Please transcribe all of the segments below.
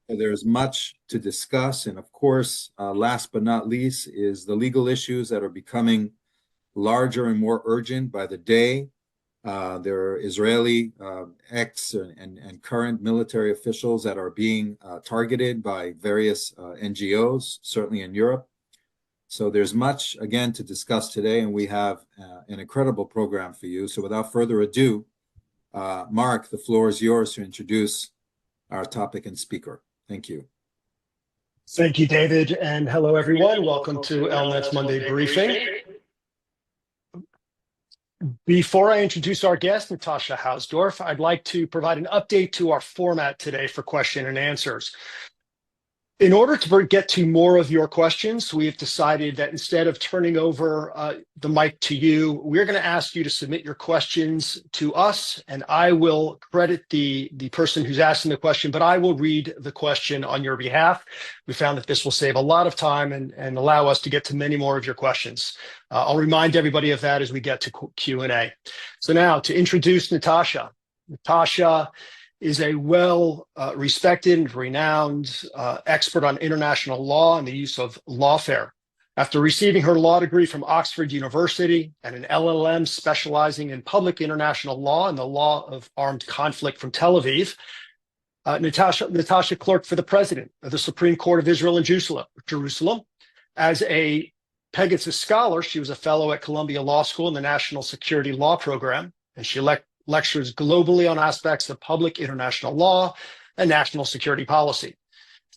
So there's much to discuss. And of course, last but not least, is the legal issues that are becoming larger and more urgent by the day. There are Israeli ex and current military officials that are being targeted by various NGOs, certainly in Europe. So there's much, again, to discuss today, and we have an incredible program for you. So without further ado, Mark, the floor is yours to introduce our topic and speaker. Thank you. Thank you, David, and hello, everyone. Welcome to ELNET's Monday Briefing. Before I introduce our guest, Natasha Hausdorff, I'd like to provide an update to our format today for question and answers. In order to get to more of your questions, we have decided that instead of turning over the mic to you, we're going to ask you to submit your questions to us, and I will credit the person who's asking the question, but I will read the question on your behalf. We found that this will save a lot of time and allow us to get to many more of your questions. I'll remind everybody of that as we get to Q&A. So now to introduce Natasha. Natasha is a well-respected and renowned expert on international law and the use of lawfare. After receiving her law degree from Oxford University and an LLM specializing in public international law and the law of armed conflict from Tel Aviv, Natasha clerked for the president of the Supreme Court of Israel in Jerusalem. As a Pegasus scholar, she was a fellow at Columbia Law School in the National Security Law Program, and she lectures globally on aspects of public international law and national security policy.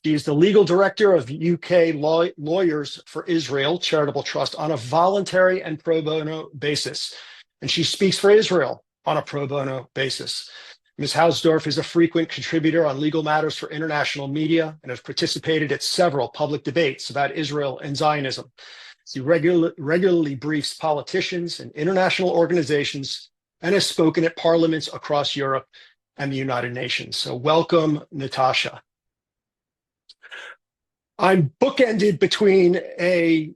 She is the legal director of UK Lawyers for Israel Charitable Trust on a voluntary and pro bono basis, and she speaks for Israel on a pro bono basis. Ms. Hausdorff is a frequent contributor on legal matters for international media and has participated at several public debates about Israel and Zionism. She regularly briefs politicians and international organizations and has spoken at parliaments across Europe and the United Nations. So welcome, Natasha. I'm bookended between a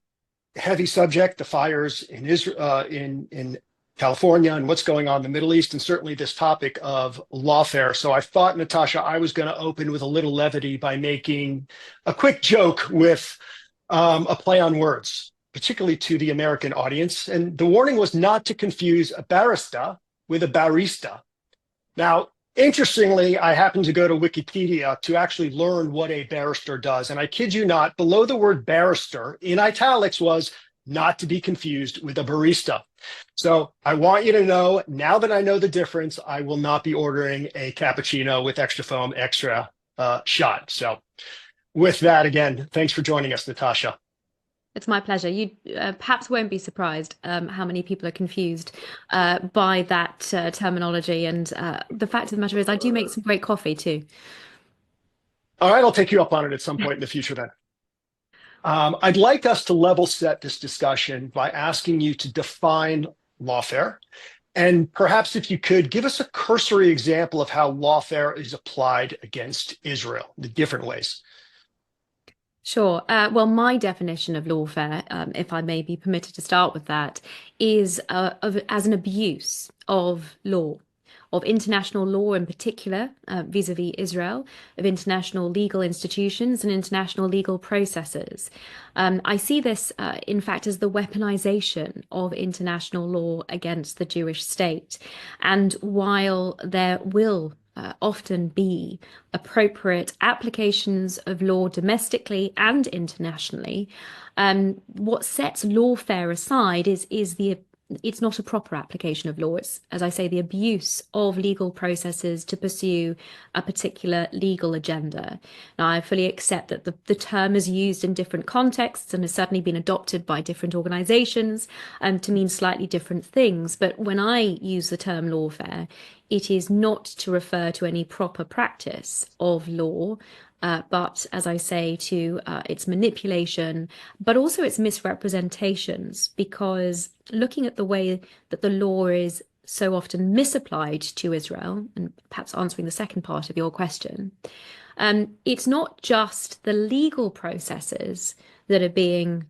heavy subject, the fires in Israel, in California, and what's going on in the Middle East, and certainly this topic of lawfare. So I thought, Natasha, I was going to open with a little levity by making a quick joke with a play on words, particularly to the American audience. And the warning was not to confuse a barrister with a barista. Now, interestingly, I happened to go to Wikipedia to actually learn what a barrister does. And I kid you not, below the word barrister in italics was not to be confused with a barista. So I want you to know, now that I know the difference, I will not be ordering a cappuccino with extra foam, extra shot. So with that, again, thanks for joining us, Natasha. It's my pleasure. You perhaps won't be surprised how many people are confused by that terminology. And the fact of the matter is, I do make some great coffee too. All right, I'll take you up on it at some point in the future then. I'd like us to level set this discussion by asking you to define lawfare. And perhaps if you could, give us a cursory example of how lawfare is applied against Israel, the different ways. Sure. Well, my definition of lawfare, if I may be permitted to start with that, is as an abuse of law, of international law in particular, vis-a-vis Israel, of international legal institutions and international legal processes. I see this, in fact, as the weaponization of international law against the Jewish state. And while there will often be appropriate applications of law domestically and internationally, what sets lawfare aside is it's not a proper application of law. It's, as I say, the abuse of legal processes to pursue a particular legal agenda. Now, I fully accept that the term is used in different contexts and has certainly been adopted by different organizations to mean slightly different things. But when I use the term lawfare, it is not to refer to any proper practice of law, but as I say, to its manipulation, but also its misrepresentations, because looking at the way that the law is so often misapplied to Israel, and perhaps answering the second part of your question, it's not just the legal processes that are being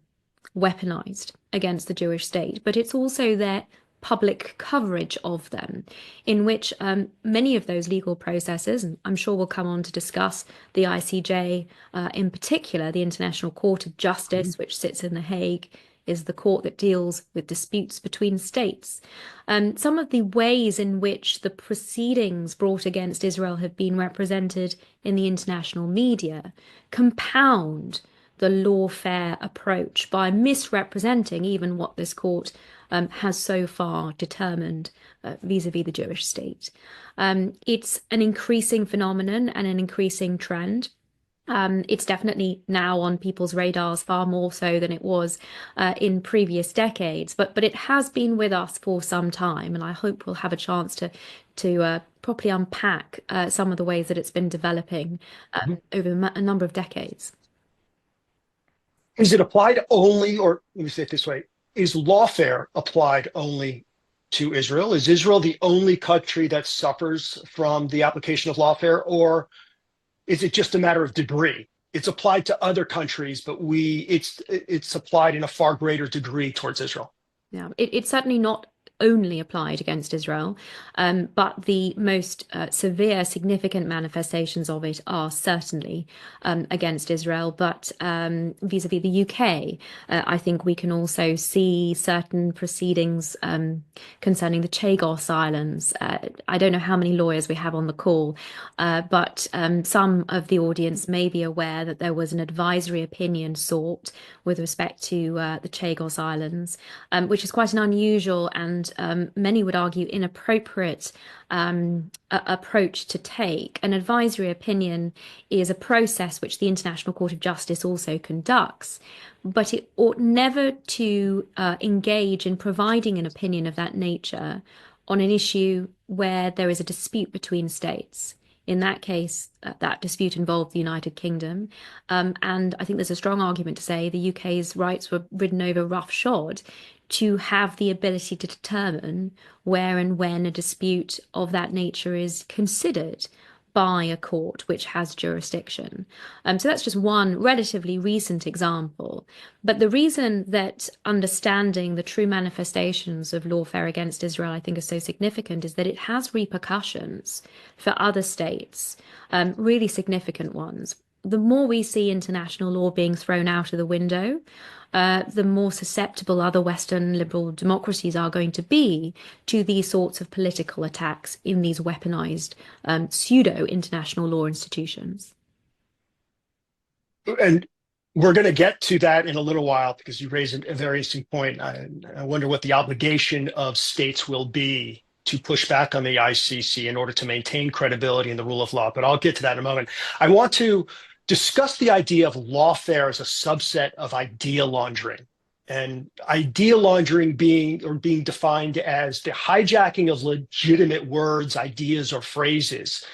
weaponized against the Jewish state, but it's also their public coverage of them, in which many of those legal processes, and I'm sure we'll come on to discuss the ICJ in particular, the International Court of Justice, which sits in The Hague, is the court that deals with disputes between states. Some of the ways in which the proceedings brought against Israel have been represented in the international media compound the lawfare approach by misrepresenting even what this court has so far determined vis-a-vis the Jewish state. It's an increasing phenomenon and an increasing trend. It's definitely now on people's radars far more so than it was in previous decades, but it has been with us for some time, and I hope we'll have a chance to properly unpack some of the ways that it's been developing over a number of decades. Is it applied only, or let me say it this way, is lawfare applied only to Israel? Is Israel the only country that suffers from the application of lawfare, or is it just a matter of degree? It's applied to other countries, but it's applied in a far greater degree towards Israel. Yeah, it's certainly not only applied against Israel, but the most severe, significant manifestations of it are certainly against Israel. But vis-a-vis the UK, I think we can also see certain proceedings concerning the Chagos Islands. I don't know how many lawyers we have on the call, but some of the audience may be aware that there was an advisory opinion sought with respect to the Chagos Islands, which is quite an unusual and many would argue inappropriate approach to take. An advisory opinion is a process which the International Court of Justice also conducts, but it ought never to engage in providing an opinion of that nature on an issue where there is a dispute between states. In that case, that dispute involved the United Kingdom. And I think there's a strong argument to say the UK's rights were ridden over roughshod to have the ability to determine where and when a dispute of that nature is considered by a court which has jurisdiction. So that's just one relatively recent example. But the reason that understanding the true manifestations of lawfare against Israel, I think, is so significant is that it has repercussions for other states, really significant ones. The more we see international law being thrown out of the window, the more susceptible other Western liberal democracies are going to be to these sorts of political attacks in these weaponized pseudo-international law institutions. And we're going to get to that in a little while because you raise a very interesting point. I wonder what the obligation of states will be to push back on the ICC in order to maintain credibility in the rule of law. But I'll get to that in a moment. I want to discuss the idea of lawfare as a subset of idea laundering, and idea laundering being defined as the hijacking of legitimate words, ideas, or phrases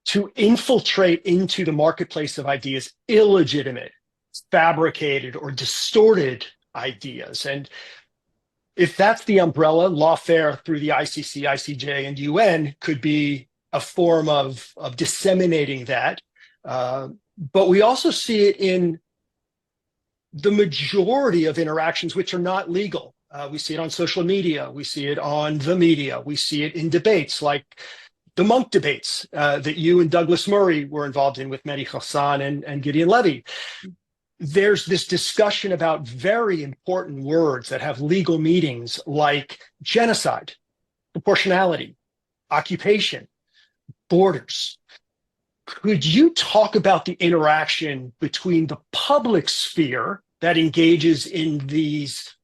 to infiltrate into the marketplace of ideas illegitimate, fabricated, or distorted ideas. And if that's the umbrella, lawfare through the ICC, ICJ, and UN could be a form of disseminating that. But we also see it in the majority of interactions which are not legal. We see it on social media. We see it on the media. We see it in debates like the monk debates that you and Douglas Murray were involved in with Mehdi Hassan and Gideon Levy. There's this discussion about very important words that have legal meanings like genocide, proportionality, occupation, borders. Could you talk about the interaction between the public sphere that engages in these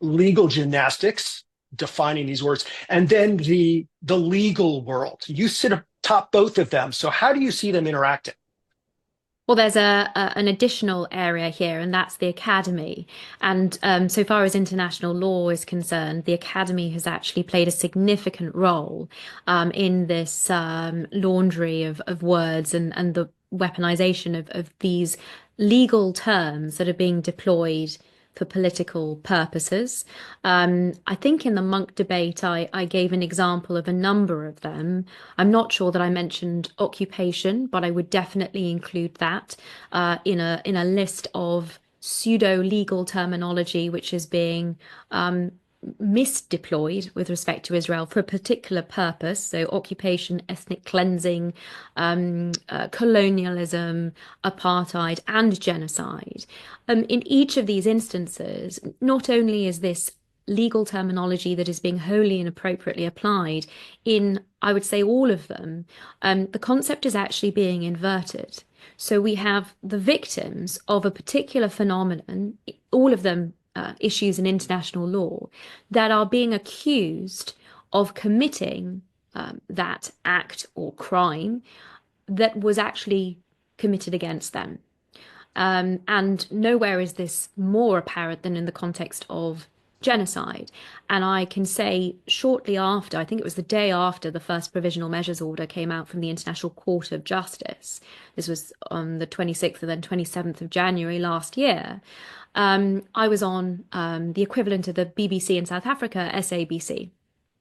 legal gymnastics, defining these words, and then the legal world? You sit atop both of them. So how do you see them interacting? Well, there's an additional area here, and that's the academy. And so far as international law is concerned, the academy has actually played a significant role in this laundry of words and the weaponization of these legal terms that are being deployed for political purposes. I think in the monk debate, I gave an example of a number of them. I'm not sure that I mentioned occupation, but I would definitely include that in a list of pseudo-legal terminology, which is being misdeployed with respect to Israel for a particular purpose, so occupation, ethnic cleansing, colonialism, apartheid, and genocide. In each of these instances, not only is this legal terminology that is being wholly inappropriately applied in, I would say, all of them, the concept is actually being inverted. So we have the victims of a particular phenomenon, all of them issues in international law, that are being accused of committing that act or crime that was actually committed against them. And nowhere is this more apparent than in the context of genocide. And I can say shortly after, I think it was the day after the first provisional measures order came out from the International Court of Justice, this was on the 26th and then 27th of January last year, I was on the equivalent of the BBC in South Africa, SABC.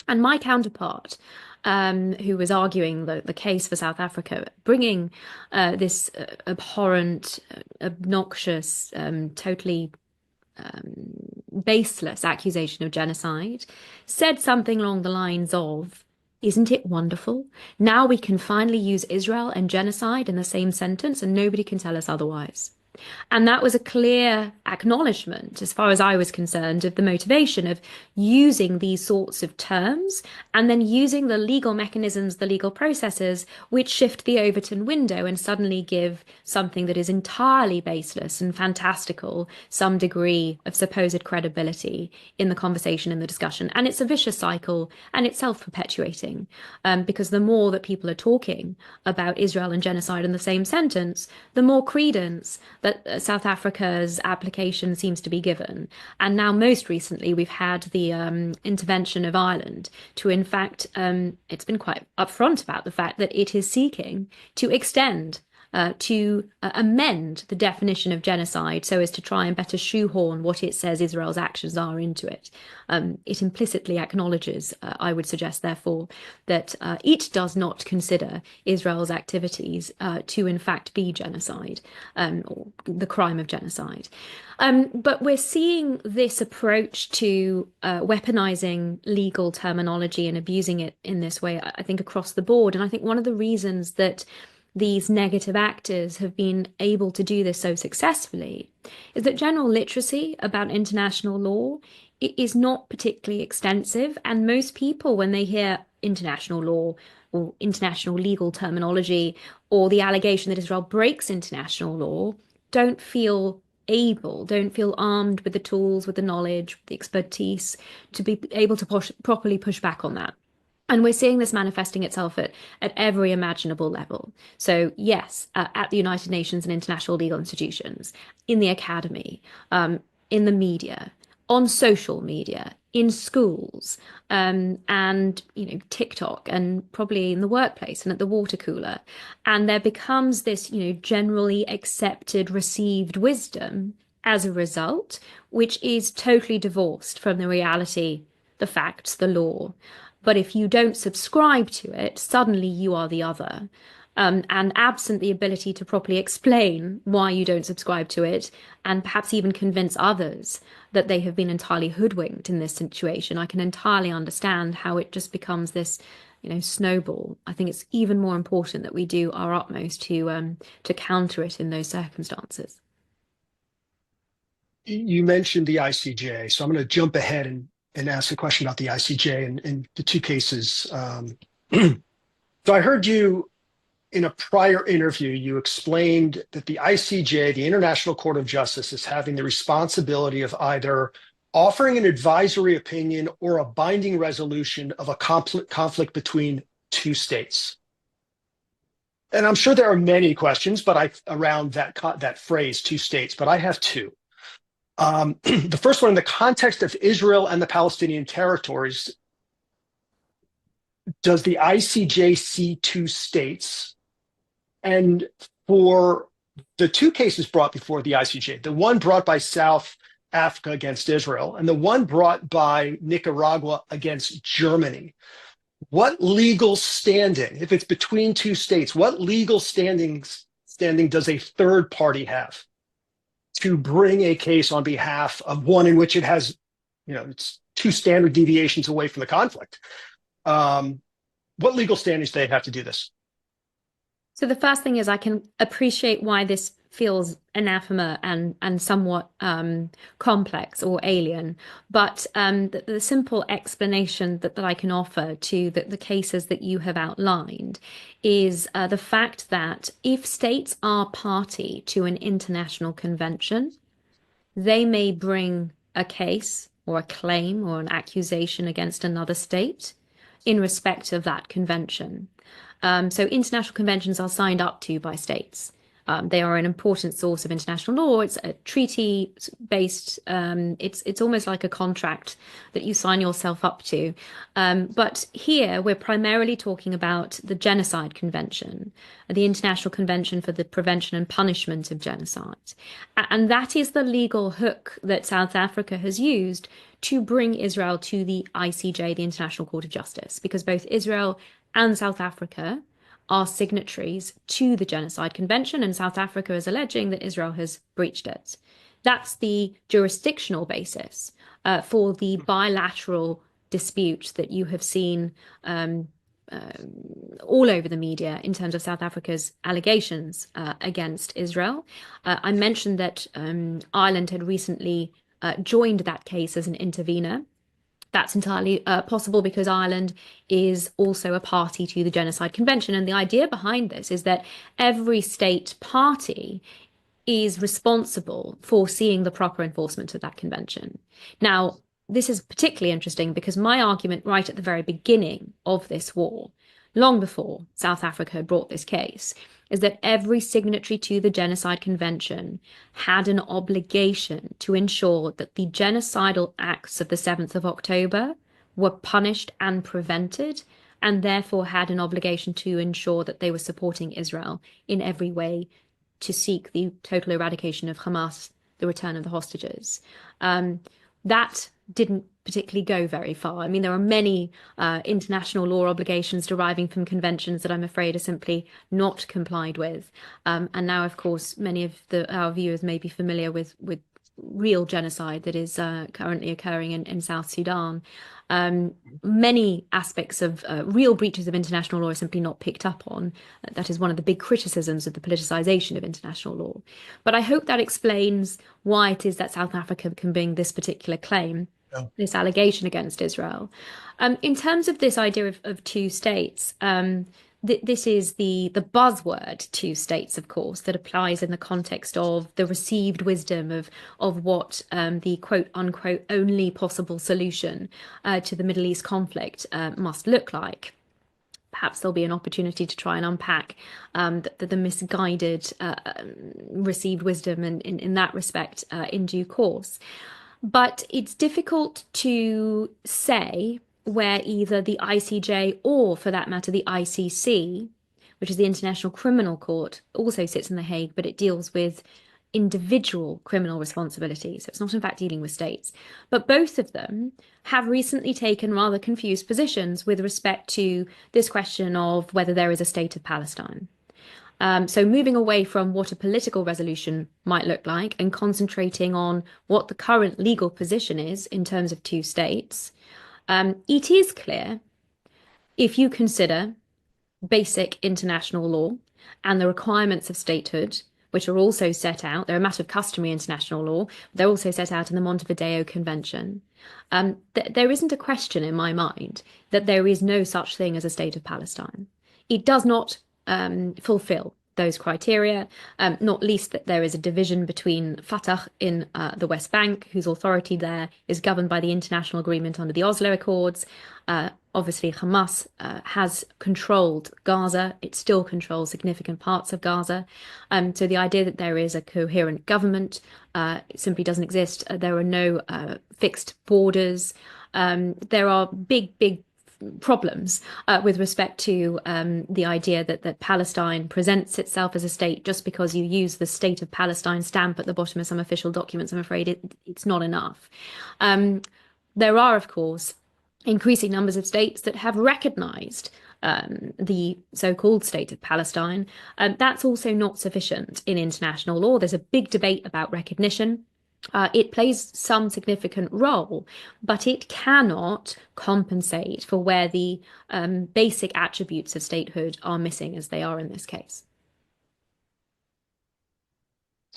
And my counterpart, who was arguing the case for South Africa, bringing this abhorrent, obnoxious, totally baseless accusation of genocide, said something along the lines of, "Isn't it wonderful? Now we can finally use Israel and genocide in the same sentence and nobody can tell us otherwise." And that was a clear acknowledgement, as far as I was concerned, of the motivation of using these sorts of terms and then using the legal mechanisms, the legal processes, which shift the Overton window and suddenly give something that is entirely baseless and fantastical some degree of supposed credibility in the conversation and the discussion. And it's a vicious cycle and it's self-perpetuating, because the more that people are talking about Israel and genocide in the same sentence, the more credence that South Africa's application seems to be given. And now, most recently, we've had the intervention of Ireland to, in fact, it's been quite upfront about the fact that it is seeking to extend to amend the definition of genocide so as to try and better shoehorn what it says Israel's actions are into it. It implicitly acknowledges, I would suggest, therefore, that it does not consider Israel's activities to, in fact, be genocide, or the crime of genocide. But we're seeing this approach to weaponizing legal terminology and abusing it in this way, I think, across the board. And I think one of the reasons that these negative actors have been able to do this so successfully is that general literacy about international law is not particularly extensive. And most people, when they hear international law or international legal terminology or the allegation that Israel breaks international law, don't feel armed with the tools, with the knowledge, the expertise to be able to properly push back on that. And we're seeing this manifesting itself at every imaginable level. So yes, at the United Nations and international legal institutions, in the academy, in the media, on social media, in schools, and TikTok, and probably in the workplace and at the water cooler. And there becomes this generally accepted received wisdom as a result, which is totally divorced from the reality, the facts, the law. But if you don't subscribe to it, suddenly you are the other. And absent the ability to properly explain why you don't subscribe to it, and perhaps even convince others that they have been entirely hoodwinked in this situation, I can entirely understand how it just becomes this, snowball. I think it's even more important that we do our utmost to counter it in those circumstances. You mentioned the ICJ, so I'm going to jump ahead and ask a question about the ICJ and the two cases. So I heard you in a prior interview, you explained that the ICJ, the International Court of Justice, is having the responsibility of either offering an advisory opinion or a binding resolution of a conflict between two states. And I'm sure there are many questions, but around that phrase, two states, but I have two. The first one, in the context of Israel and the Palestinian territories, does the ICJ see two states? And for the two cases brought before the ICJ, the one brought by South Africa against Israel and the one brought by Nicaragua against Germany, what legal standing, if it's between two states, what legal standing does a third party have to bring a case on behalf of one in which it has, it's two standard deviations away from the conflict. What legal standards do they have to do this? So the first thing is I can appreciate why this feels anathema and somewhat complex or alien, but the simple explanation that I can offer to the cases that you have outlined is the fact that if states are party to an international convention, they may bring a case or a claim or an accusation against another state in respect of that convention. So international conventions are signed up to by states. They are an important source of international law. It's a treaty-based, it's almost like a contract that you sign yourself up to. But here we're primarily talking about the Genocide Convention, the International Convention for the Prevention and Punishment of Genocide. And that is the legal hook that South Africa has used to bring Israel to the ICJ, the International Court of Justice, because both Israel and South Africa are signatories to the Genocide Convention, and South Africa is alleging that Israel has breached it. That's the jurisdictional basis for the bilateral dispute that you have seen all over the media in terms of South Africa's allegations against Israel. I mentioned that Ireland had recently joined that case as an intervener. That's entirely possible because Ireland is also a party to the Genocide Convention. And the idea behind this is that every state party is responsible for seeing the proper enforcement of that convention. Now, this is particularly interesting because my argument right at the very beginning of this war, long before South Africa had brought this case, is that every signatory to the Genocide Convention had an obligation to ensure that the genocidal acts of the 7th of October were punished and prevented, and therefore had an obligation to ensure that they were supporting Israel in every way to seek the total eradication of Hamas, the return of the hostages. That didn't particularly go very far. I mean, there are many international law obligations deriving from conventions that I'm afraid are simply not complied with. And now, of course, many of our viewers may be familiar with real genocide that is currently occurring in South Sudan. Many aspects of real breaches of international law are simply not picked up on. That is one of the big criticisms of the politicization of international law. But I hope that explains why it is that South Africa can bring this particular claim, this allegation against Israel. In terms of this idea of two states, this is the buzzword two states, of course, that applies in the context of the received wisdom of what the quote unquote only possible solution to the Middle East conflict must look like. Perhaps there'll be an opportunity to try and unpack the misguided received wisdom in that respect in due course. But it's difficult to say where either the ICJ or, for that matter, the ICC, which is the International Criminal Court, also sits in The Hague, but it deals with individual criminal responsibility. So it's not, in fact, dealing with states. But both of them have recently taken rather confused positions with respect to this question of whether there is a state of Palestine. So moving away from what a political resolution might look like and concentrating on what the current legal position is in terms of two states, it is clear, if you consider basic international law and the requirements of statehood, which are also set out, they're a matter of customary international law, they're also set out in the Montevideo Convention. There isn't a question in my mind that there is no such thing as a state of Palestine. It does not fulfill those criteria, not least that there is a division between Fatah in the West Bank, whose authority there is governed by the international agreement under the Oslo Accords. Obviously, Hamas has controlled Gaza. It still controls significant parts of Gaza. So the idea that there is a coherent government simply doesn't exist. There are no fixed borders. There are big problems with respect to the idea that Palestine presents itself as a state just because you use the State of Palestine stamp at the bottom of some official documents. I'm afraid it's not enough. There are, of course, increasing numbers of states that have recognized the so-called State of Palestine. That's also not sufficient in international law. There's a big debate about recognition. It plays some significant role, but it cannot compensate for where the basic attributes of statehood are missing, as they are in this case.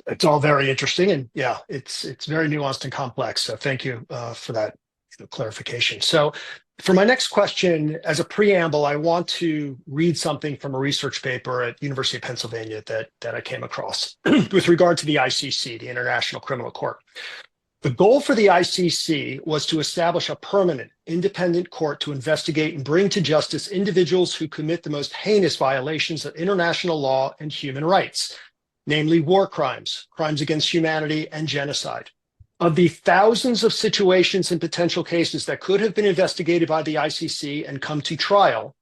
It's all very interesting, and yeah, it's very nuanced and complex. So thank you for that clarification. So for my next question, as a preamble, I want to read something from a research paper at University of Pennsylvania that I came across with regard to the ICC, the International Criminal Court. The goal for the ICC was to establish a permanent, independent court to investigate and bring to justice individuals who commit the most heinous violations of international law and human rights, namely war crimes, crimes against humanity, and genocide. Of the thousands of situations and potential cases that could have been investigated by the ICC and come to trial,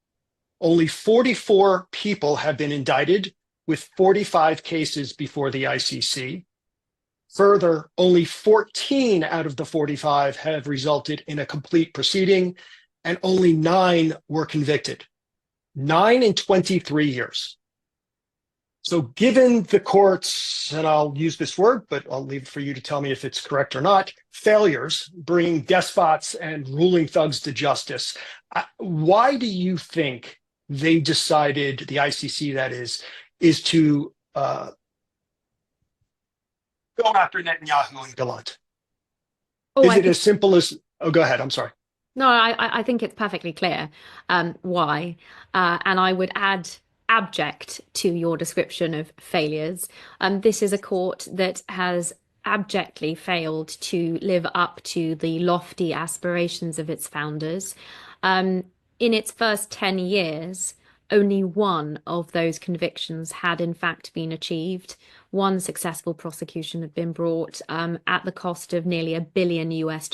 only 44 people have been indicted, with 45 cases before the ICC. Further, only 14 out of the 45 have resulted in a complete proceeding, and only 9 were convicted. 9 in 23 years. So given the court's, and I'll use this word, but I'll leave it for you to tell me if it's correct or not, failures, bringing despots and ruling thugs to justice, why do you think they decided, the ICC that is to go after Netanyahu and Gallant? Is it as simple as, oh, go ahead, I'm sorry. No, I think it's perfectly clear why. And I would add abject to your description of failures. This is a court that has abjectly failed to live up to the lofty aspirations of its founders. In its first 10 years, only one of those convictions had in fact been achieved. One successful prosecution had been brought at the cost of nearly $1 billion US.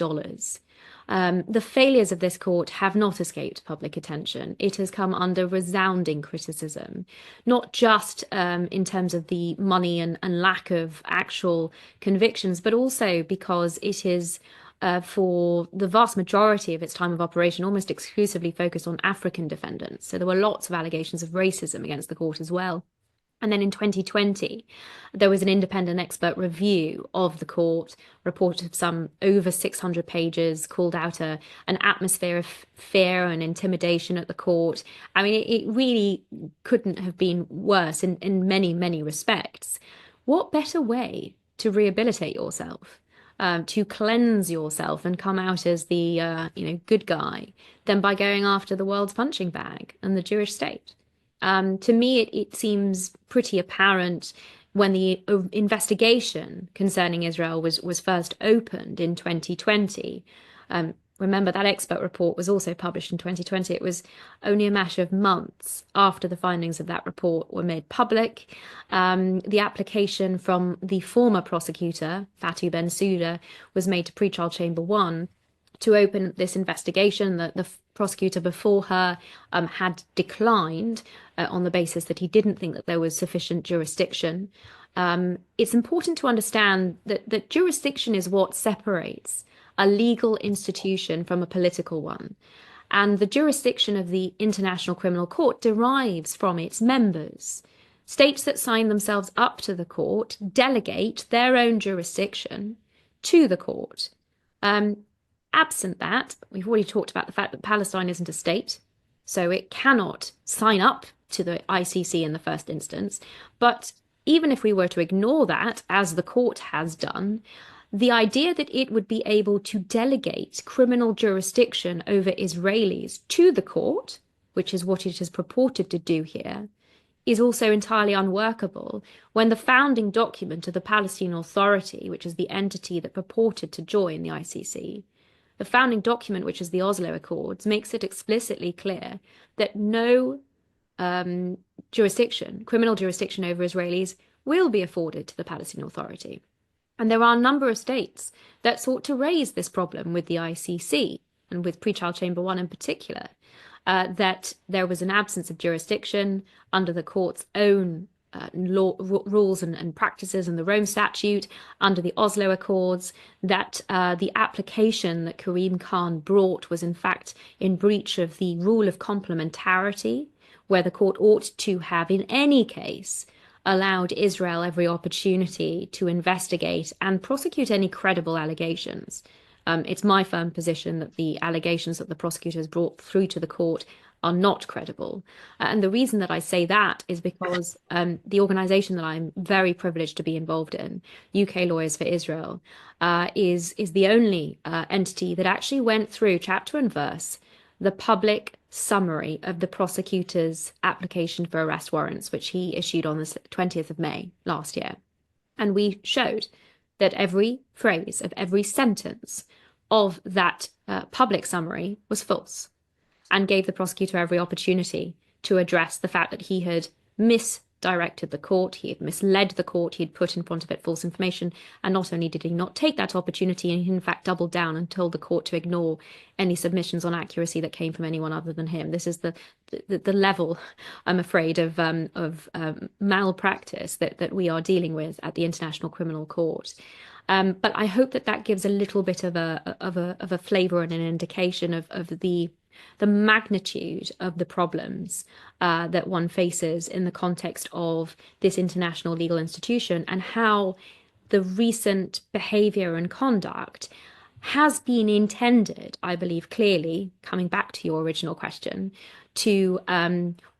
The failures of this court have not escaped public attention. It has come under resounding criticism, not just in terms of the money and lack of actual convictions, but also because it is, for the vast majority of its time of operation, almost exclusively focused on African defendants. So there were lots of allegations of racism against the court as well. And then in 2020, there was an independent expert review of the court, report of some over 600 pages, called out an atmosphere of fear and intimidation at the court. I mean, it really couldn't have been worse in many, many respects. What better way to rehabilitate yourself, to cleanse yourself and come out as the good guy, than by going after the world's punching bag and the Jewish state? To me, it seems pretty apparent when the investigation concerning Israel was first opened in 2020. Remember, that expert report was also published in 2020. It was only a matter of months after the findings of that report were made public. The application from the former prosecutor, Fatou Bensouda, was made to Pretrial Chamber 1 to open this investigation. That the prosecutor before her had declined on the basis that he didn't think that there was sufficient jurisdiction. It's important to understand that jurisdiction is what separates a legal institution from a political one. And the jurisdiction of the International Criminal Court derives from its members. States that sign themselves up to the court delegate their own jurisdiction to the court. Absent that, we've already talked about the fact that Palestine isn't a state, so it cannot sign up to the ICC in the first instance. But even if we were to ignore that, as the court has done, the idea that it would be able to delegate criminal jurisdiction over Israelis to the court, which is what it has purported to do here, is also entirely unworkable when the founding document of the Palestinian Authority, which is the entity that purported to join the ICC, the founding document, which is the Oslo Accords, makes it explicitly clear that no criminal jurisdiction over Israelis will be afforded to the Palestinian Authority. And there are a number of states that sought to raise this problem with the ICC, and with Pretrial Chamber 1 in particular, that there was an absence of jurisdiction under the court's own rules and practices and the Rome Statute, under the Oslo Accords, that the application that Karim Khan brought was in fact in breach of the rule of complementarity, where the court ought to have in any case allowed Israel every opportunity to investigate and prosecute any credible allegations. It's my firm position that the allegations that the prosecutors brought through to the court are not credible. And the reason that I say that is because the organization that I'm very privileged to be involved in, UK Lawyers for Israel, is the only entity that actually went through chapter and verse the public summary of the prosecutor's application for arrest warrants, which he issued on the 20th of May last year. And we showed that every phrase of every sentence of that public summary was false, and gave the prosecutor every opportunity to address the fact that he had misdirected the court, he had misled the court, he had put in front of it false information, and not only did he not take that opportunity, he in fact doubled down and told the court to ignore any submissions on accuracy that came from anyone other than him. This is the level, I'm afraid, of malpractice that we are dealing with at the International Criminal Court. But I hope that gives a little bit of a flavor and an indication of the magnitude of the problems that one faces in the context of this international legal institution, and how the recent behavior and conduct has been intended, I believe clearly, coming back to your original question, to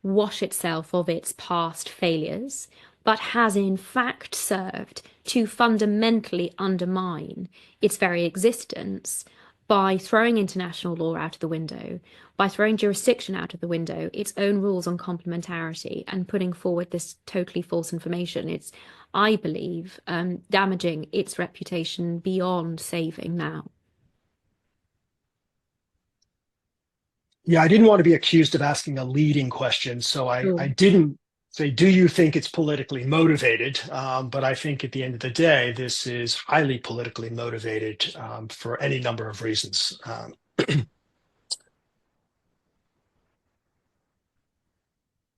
wash itself of its past failures, but has in fact served to fundamentally undermine its very existence by throwing international law out of the window, by throwing jurisdiction out of the window, its own rules on complementarity, and putting forward this totally false information. It's, I believe, damaging its reputation beyond saving now. Yeah, I didn't want to be accused of asking a leading question, so I didn't say, do you think it's politically motivated? But I think at the end of the day, this is highly politically motivated for any number of reasons.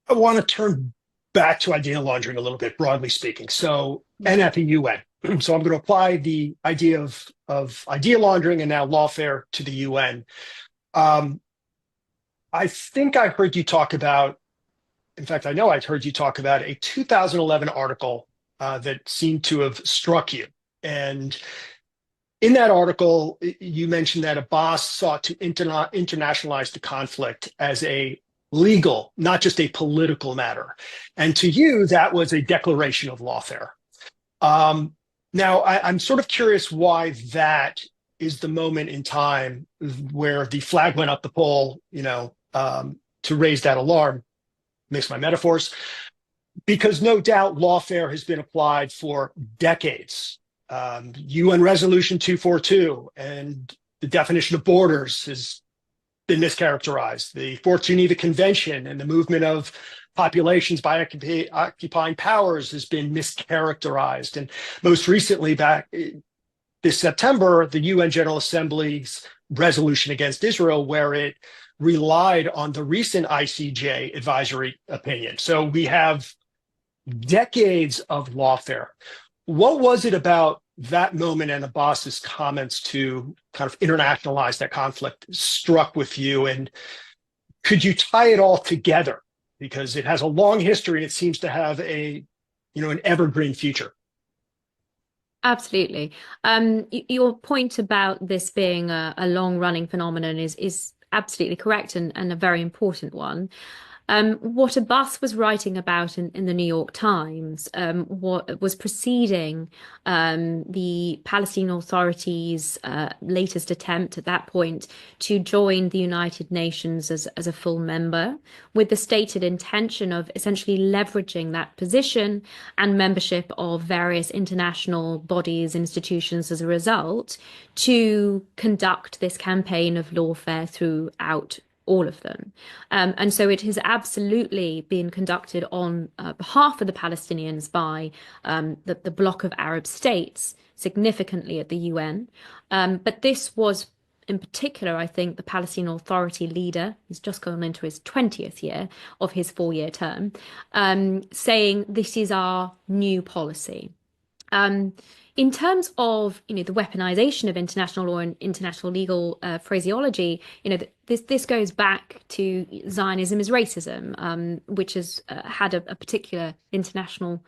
I want to turn back to idea laundering a little bit, broadly speaking. So, and at the UN. So I'm going to apply the idea of idea laundering and now lawfare to the UN. I think I heard you talk about, in fact, I know I'd heard you talk about a 2011 article that seemed to have struck you. And in that article, you mentioned that Abbas sought to internationalize the conflict as a legal, not just a political matter. And to you, that was a declaration of lawfare. Now, I'm sort of curious why that is the moment in time where the flag went up the pole, to raise that alarm. Mix my metaphors, because no doubt lawfare has been applied for decades. UN Resolution 242 and the definition of borders has been mischaracterized. The Fourth Geneva Convention and the movement of populations by occupying powers has been mischaracterized. And most recently, back this September, the UN General Assembly's resolution against Israel, where it relied on the recent ICJ advisory opinion. So we have decades of lawfare. What was it about that moment and Abbas's comments to kind of internationalize that conflict struck with you? And could you tie it all together? Because it has a long history and it seems to have an evergreen future. Absolutely. Your point about this being a long-running phenomenon is absolutely correct, and a very important one. What Abbas was writing about in the New York Times, what was preceding the Palestinian Authority's latest attempt at that point to join the United Nations as a full member, with the stated intention of essentially leveraging that position and membership of various international bodies, institutions as a result, to conduct this campaign of lawfare throughout all of them. And so it has absolutely been conducted on behalf of the Palestinians by the bloc of Arab states, significantly at the UN. But this was, in particular, I think, the Palestinian Authority leader, he's just gone into his 20th year of his 4-year term, saying this is our new policy. In terms of, the weaponization of international law and international legal phraseology, this goes back to Zionism is racism, which has had a particular international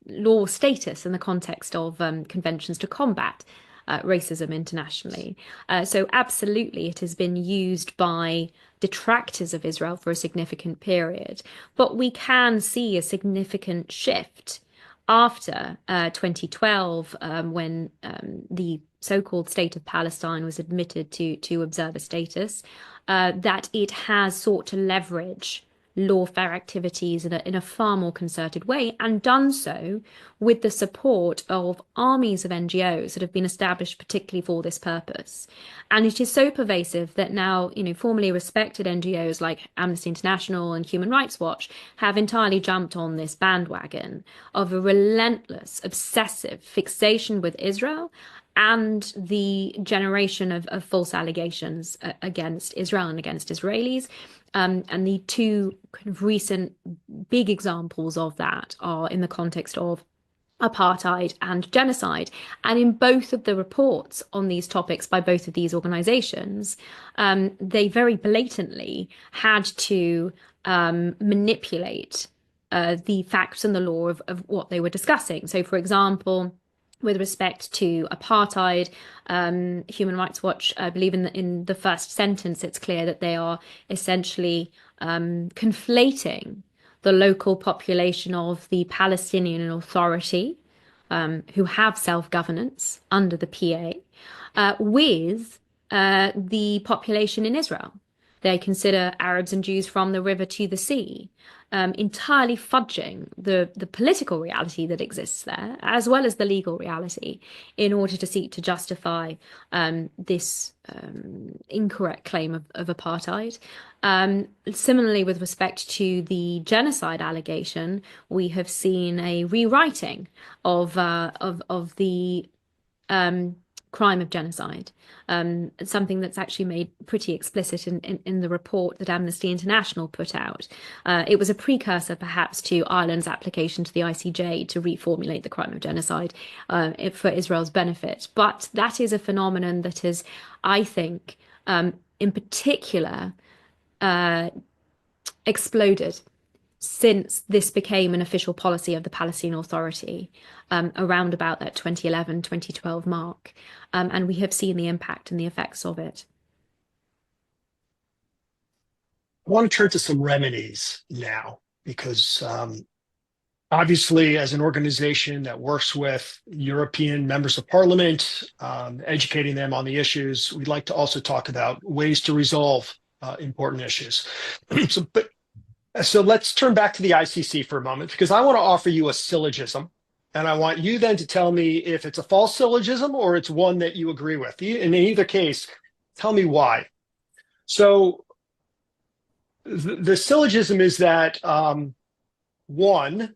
law status in the context of conventions to combat racism internationally. So absolutely, it has been used by detractors of Israel for a significant period. But we can see a significant shift after 2012, when the so-called State of Palestine was admitted to observer status, that it has sought to leverage lawfare activities in a far more concerted way, and done so with the support of armies of NGOs that have been established particularly for this purpose. And it is so pervasive that now, formerly respected NGOs like Amnesty International and Human Rights Watch have entirely jumped on this bandwagon of a relentless, obsessive fixation with Israel and the generation of false allegations against Israel and against Israelis. And the two kind of recent big examples of that are in the context of apartheid and genocide. And in both of the reports on these topics by both of these organizations, they very blatantly had to manipulate the facts and the law of what they were discussing. So, for example, with respect to apartheid, Human Rights Watch, I believe in the first sentence, it's clear that they are essentially conflating the local population of the Palestinian Authority, who have self-governance under the PA, with the population in Israel. They consider Arabs and Jews from the river to the sea, entirely fudging the political reality that exists there, as well as the legal reality, in order to seek to justify this incorrect claim of apartheid. Similarly, with respect to the genocide allegation, we have seen a rewriting of the crime of genocide, something that's actually made pretty explicit in the report that Amnesty International put out. It was a precursor, perhaps, to Ireland's application to the ICJ to reformulate the crime of genocide for Israel's benefit. But that is a phenomenon that has, I think, in particular, exploded since this became an official policy of the Palestinian Authority, around about that 2011, 2012 mark. And we have seen the impact and the effects of it. I want to turn to some remedies now, because obviously, as an organization that works with European members of parliament, educating them on the issues, we'd like to also talk about ways to resolve important issues. So let's turn back to the ICC for a moment, because I want to offer you a syllogism, and I want you then to tell me if it's a false syllogism or it's one that you agree with. In either case, tell me why. So the syllogism is that, one,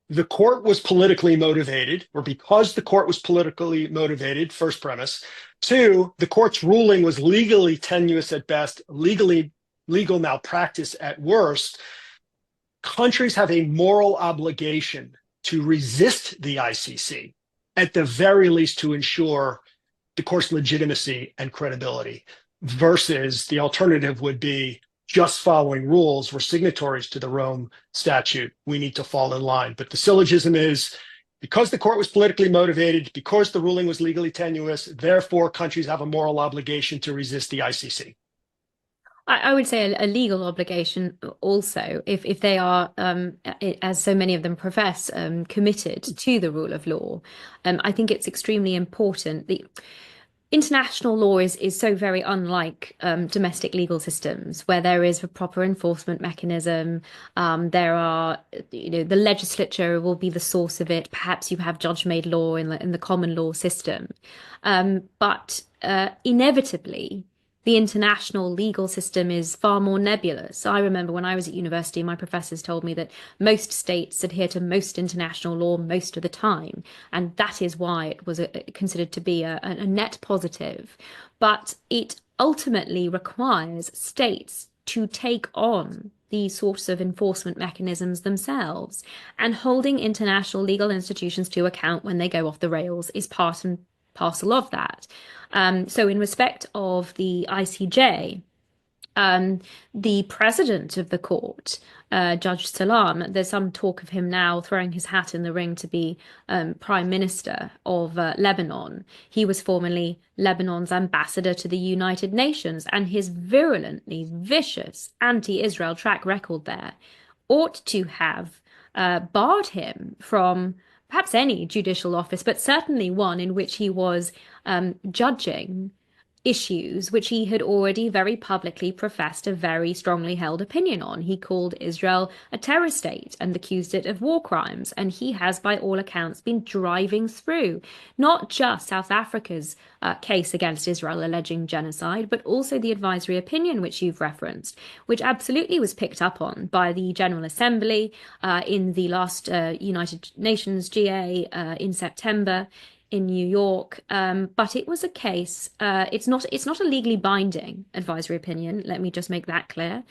the court was politically motivated, or because the court was politically motivated, first premise. Two, the court's ruling was legally tenuous at best, legal malpractice at worst. Countries have a moral obligation to resist the ICC, at the very least to ensure the court's legitimacy and credibility, versus the alternative would be just following rules. We're signatories to the Rome Statute. We need to fall in line. But the syllogism is, because the court was politically motivated, because the ruling was legally tenuous, therefore countries have a moral obligation to resist the ICC. I would say a legal obligation also, if they are, as so many of them profess, committed to the rule of law. I think it's extremely important. The international law is so very unlike domestic legal systems, where there is a proper enforcement mechanism. There are, the legislature will be the source of it. Perhaps you have judge-made law in the common law system, but inevitably, the international legal system is far more nebulous. I remember when I was at university, my professors told me that most states adhere to most international law most of the time. And that is why it was considered to be a net positive. But it ultimately requires states to take on these sorts of enforcement mechanisms themselves. And holding international legal institutions to account when they go off the rails is part and parcel of that. So in respect of the ICJ, the president of the court, Judge Salam, there's some talk of him now throwing his hat in the ring to be Prime Minister of Lebanon. He was formerly Lebanon's ambassador to the United Nations, and his virulently vicious anti-Israel track record there ought to have barred him from perhaps any judicial office, but certainly one in which he was judging issues which he had already very publicly professed a very strongly held opinion on. He called Israel a terror state and accused it of war crimes. And he has, by all accounts, been driving through not just South Africa's case against Israel alleging genocide, but also the advisory opinion which you've referenced, which absolutely was picked up on by the General Assembly in the last United Nations GA in September in New York, but it was a case. It's not a legally binding advisory opinion. Let me just make that clear,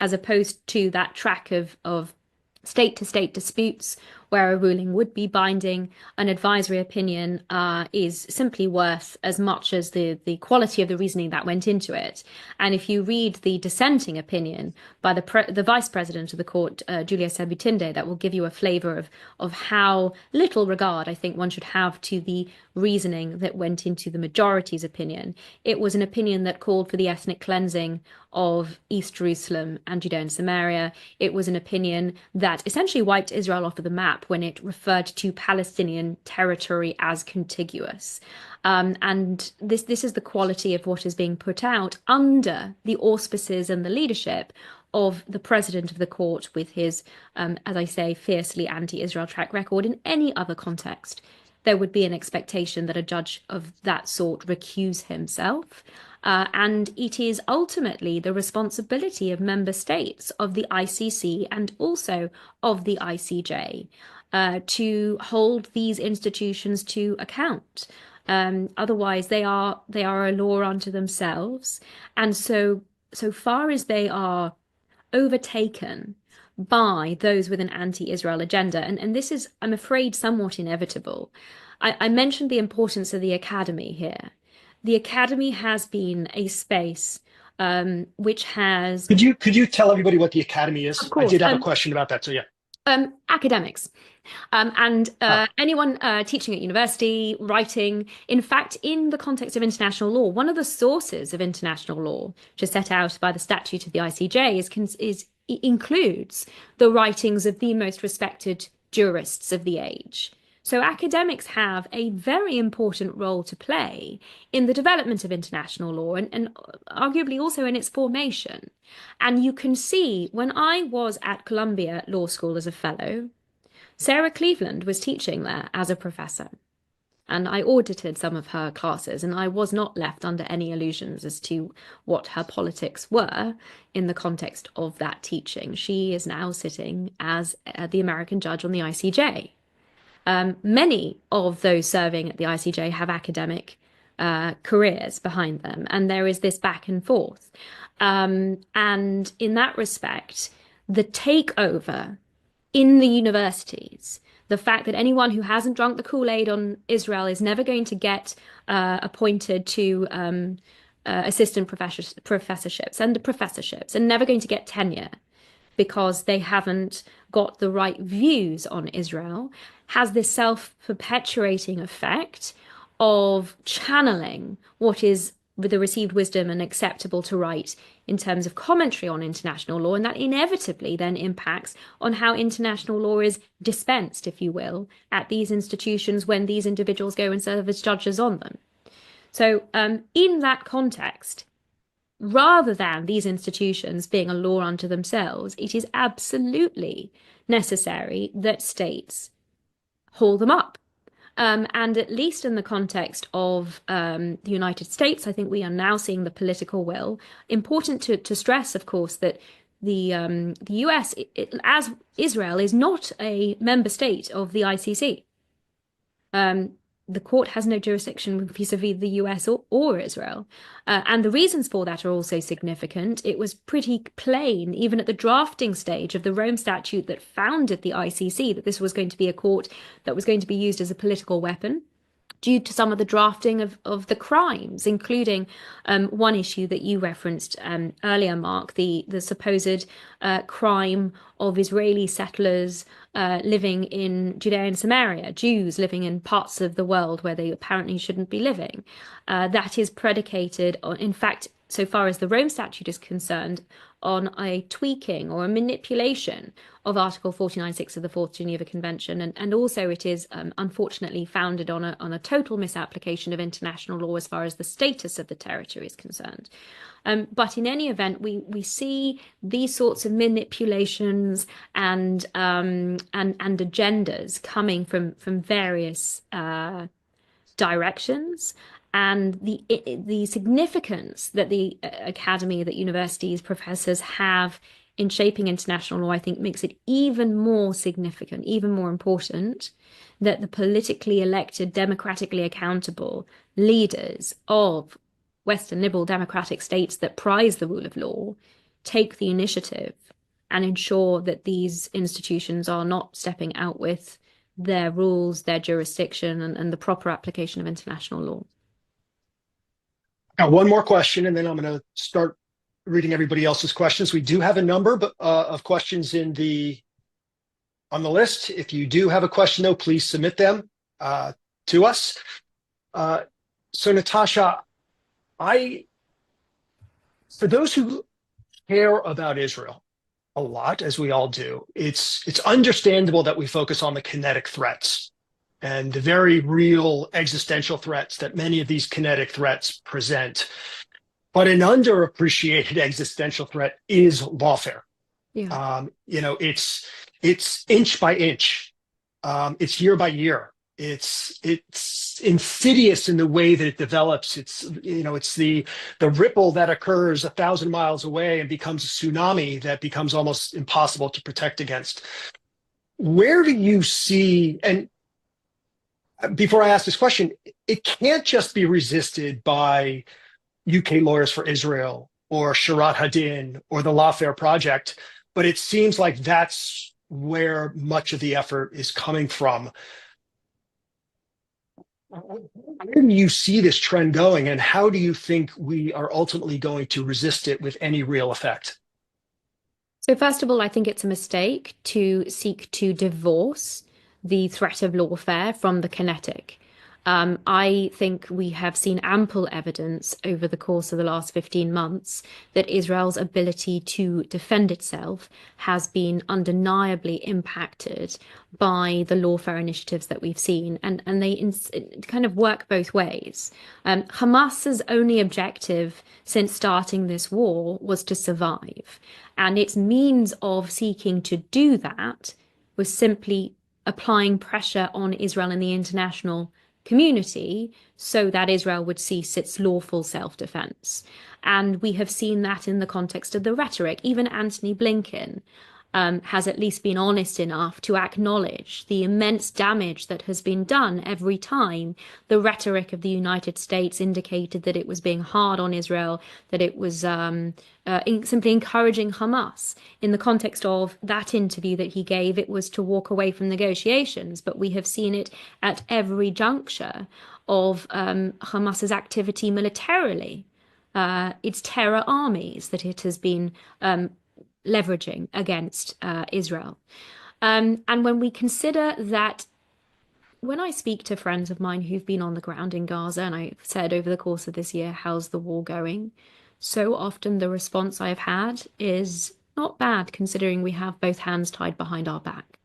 as opposed to that track of state-to-state disputes where a ruling would be binding. An advisory opinion is simply worth as much as the quality of the reasoning that went into it. And if you read the dissenting opinion by the vice president of the court, Julia Sebutinde, that will give you a flavour of how little regard I think one should have to the reasoning that went into the majority's opinion. It was an opinion that called for the ethnic cleansing of East Jerusalem and Judea and Samaria. It was an opinion that essentially wiped Israel off of the map when it referred to Palestinian territory as contiguous. And this is the quality of what is being put out under the auspices and the leadership of the president of the court, with his, as I say, fiercely anti-Israel track record. In any other context, there would be an expectation that a judge of that sort recuse himself. And it is ultimately the responsibility of member states of the ICC and also of the ICJ to hold these institutions to account. Otherwise, they are a law unto themselves. And so far as they are overtaken by those with an anti-Israel agenda, and this is, I'm afraid, somewhat inevitable. I mentioned the importance of the academy here. The academy has been a space which has... Could you tell everybody what the academy is? Of course. I did have a question about that, so yeah. Academics. Anyone teaching at university, writing. In fact, in the context of international law, one of the sources of international law, which is set out by the statute of the ICJ, includes the writings of the most respected jurists of the age. So academics have a very important role to play in the development of international law and arguably also in its formation. And you can see, when I was at Columbia Law School as a fellow, Sarah Cleveland was teaching there as a professor. And I audited some of her classes, and I was not left under any illusions as to what her politics were in the context of that teaching. She is now sitting as the American judge on the ICJ. Many of those serving at the ICJ have academic careers behind them, and there is this back and forth. And in that respect, the takeover in the universities, the fact that anyone who hasn't drunk the Kool-Aid on Israel is never going to get appointed to assistant professorships and professorships and never going to get tenure because they haven't got the right views on Israel, has this self-perpetuating effect of channeling what is with the received wisdom and acceptable to write in terms of commentary on international law, and that inevitably then impacts on how international law is dispensed, if you will, at these institutions when these individuals go and serve as judges on them. So in that context, rather than these institutions being a law unto themselves, it is absolutely necessary that states hold them up. And at least in the context of the United States, I think we are now seeing the political will. Important to stress, of course, that the US, as Israel, is not a member state of the ICC. The the court has no jurisdiction vis-a-vis the US or Israel. And the reasons for that are also significant. It was pretty plain, even at the drafting stage of the Rome Statute that founded the ICC, that this was going to be a court that was going to be used as a political weapon, due to some of the drafting of the crimes, including one issue that you referenced earlier, Mark, the supposed crime of Israeli settlers living in Judea and Samaria, Jews living in parts of the world where they apparently shouldn't be living. That is predicated on, in fact, so far as the Rome Statute is concerned, on a tweaking or a manipulation of Article 49.6 of the Fourth Geneva Convention. And also it is unfortunately founded on a total misapplication of international law as far as the status of the territory is concerned. But in any event, we see these sorts of manipulations and agendas coming from various directions. And the significance that the academy, that universities, professors have in shaping international law, I think makes it even more significant, even more important, that the politically elected, democratically accountable leaders of Western liberal democratic states that prize the rule of law take the initiative and ensure that these institutions are not stepping out with their rules, their jurisdiction, and the proper application of international law. Now, one more question, and then I'm going to start reading everybody else's questions. We do have a number of questions on the list. If you do have a question, though, please submit them to us. So, Natasha, for those who care about Israel a lot, as we all do, it's understandable that we focus on the kinetic threats and the very real existential threats that many of these kinetic threats present. But an underappreciated existential threat is lawfare. Yeah. It's inch by inch. It's year by year. It's insidious in the way that it develops. It's the ripple that occurs 1,000 miles away and becomes a tsunami that becomes almost impossible to protect against. Where do you see, and before I ask this question, it can't just be resisted by UK Lawyers for Israel or Sharat Hadin or the Lawfare Project, but it seems like that's where much of the effort is coming from. Where do you see this trend going, and how do you think we are ultimately going to resist it with any real effect? So first of all, I think it's a mistake to seek to divorce the threat of lawfare from the kinetic. I think we have seen ample evidence over the course of the last 15 months that Israel's ability to defend itself has been undeniably impacted by the lawfare initiatives that we've seen, and they kind of work both ways. Hamas's only objective since starting this war was to survive, and its means of seeking to do that was simply applying pressure on Israel and the international community so that Israel would cease its lawful self-defense. And we have seen that in the context of the rhetoric. Even Antony Blinken has at least been honest enough to acknowledge the immense damage that has been done every time the rhetoric of the United States indicated that it was being hard on Israel, that it was simply encouraging Hamas. In the context of that interview that he gave, it was to walk away from negotiations, but we have seen it at every juncture of Hamas's activity militarily, its terror armies that it has been leveraging against Israel. And when we consider that, when I speak to friends of mine who've been on the ground in Gaza, and I've said over the course of this year, how's the war going? So often the response I've had is not bad, considering we have both hands tied behind our back.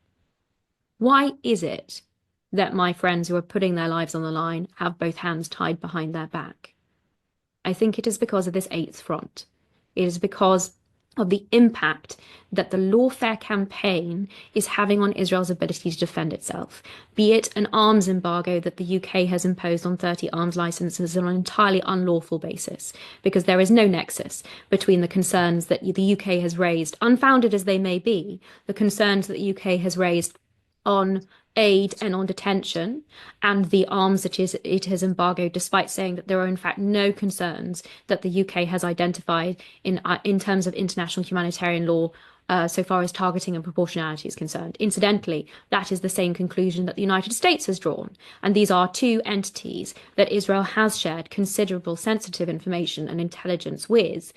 Why is it that my friends who are putting their lives on the line have both hands tied behind their back? I think it is because of this eighth front. It is because of the impact that the lawfare campaign is having on Israel's ability to defend itself, be it an arms embargo that the UK has imposed on 30 arms licenses on an entirely unlawful basis, because there is no nexus between the concerns that the UK has raised, unfounded as they may be, the concerns that the UK has raised on aid and on detention and the arms that it has embargoed, despite saying that there are in fact no concerns that the UK has identified in terms of international humanitarian law so far as targeting and proportionality is concerned. Incidentally, that is the same conclusion that the United States has drawn. And these are two entities that Israel has shared considerable sensitive information and intelligence with,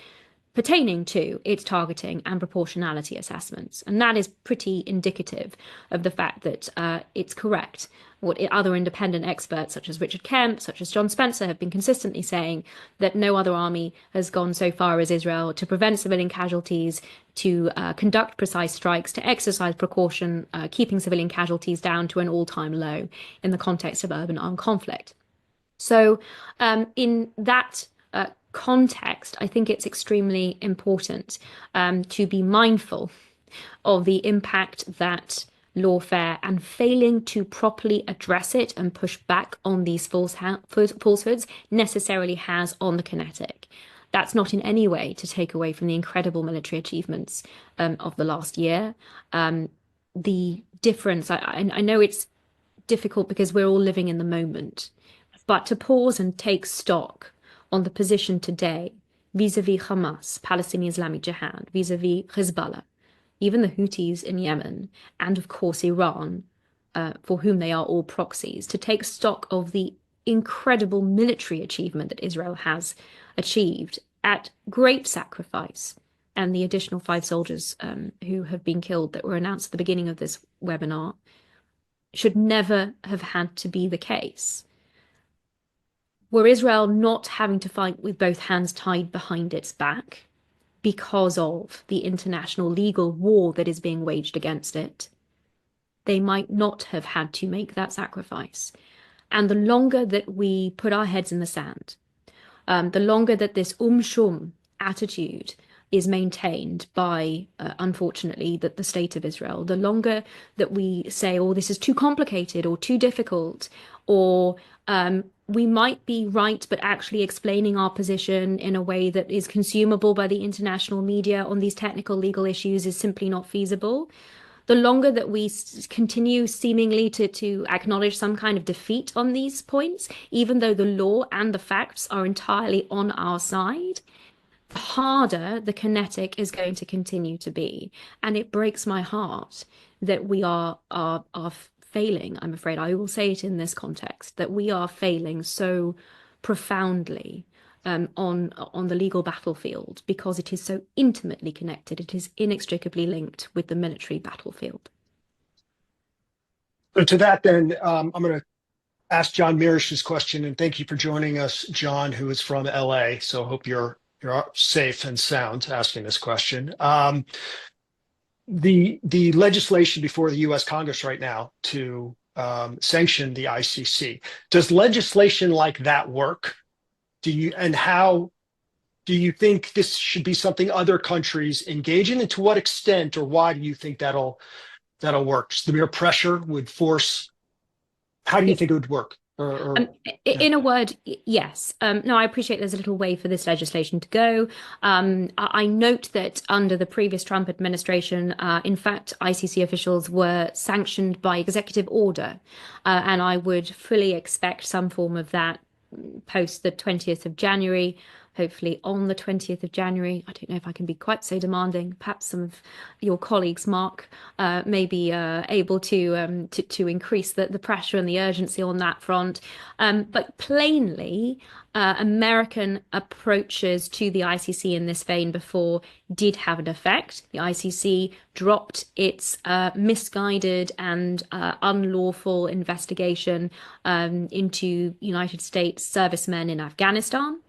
pertaining to its targeting and proportionality assessments. And that is pretty indicative of the fact that it's correct. What other independent experts, such as Richard Kemp, such as John Spencer, have been consistently saying, that no other army has gone so far as Israel to prevent civilian casualties, to conduct precise strikes, to exercise precaution, keeping civilian casualties down to an all-time low in the context of urban armed conflict. So in that context, I think it's extremely important to be mindful of the impact that lawfare and failing to properly address it and push back on these falsehoods necessarily has on the Kinetic. That's not in any way to take away from the incredible military achievements of the last year. The difference, I know it's difficult because we're all living in the moment, but to pause and take stock on the position today vis-a-vis Hamas, Palestinian Islamic Jihad, vis-a-vis Hezbollah, even the Houthis in Yemen, and of course Iran, for whom they are all proxies, to take stock of the incredible military achievement that Israel has achieved at great sacrifice, and the additional 5 soldiers who have been killed that were announced at the beginning of this webinar, should never have had to be the case. Were Israel not having to fight with both hands tied behind its back because of the international legal war that is being waged against it, they might not have had to make that sacrifice. And the longer that we put our heads in the sand, the longer that this shum attitude is maintained by, unfortunately, the state of Israel, the longer that we say, oh, this is too complicated or too difficult, or we might be right, but actually explaining our position in a way that is consumable by the international media on these technical legal issues is simply not feasible. The longer that we continue seemingly to acknowledge some kind of defeat on these points, even though the law and the facts are entirely on our side, the harder the Kinetic is going to continue to be. And it breaks my heart that we are failing, I'm afraid. I will say it in this context, that we are failing so profoundly on the legal battlefield because it is so intimately connected. It is inextricably linked with the military battlefield. So to that then, I'm going to ask John Mirish's question, and thank you for joining us, John, who is from LA. So I hope you're safe and sound asking this question. The legislation before the U.S. Congress right now to sanction the ICC, does legislation like that work? How do you think this should be something other countries engage in, and to what extent or why do you think that'll work? Just the mere pressure would force. How do you think it would work? In a word, yes. No, I appreciate there's a little way for this legislation to go. I note that under the previous Trump administration, in fact, ICC officials were sanctioned by executive order, and I would fully expect some form of that post the 20th of January. Hopefully on the 20th of January. I don't know if I can be quite so demanding. Perhaps some of your colleagues, Mark, may be able to increase the pressure and the urgency on that front. But plainly, American approaches to the ICC in this vein before did have an effect. The ICC dropped its misguided and unlawful investigation into United States servicemen in Afghanistan.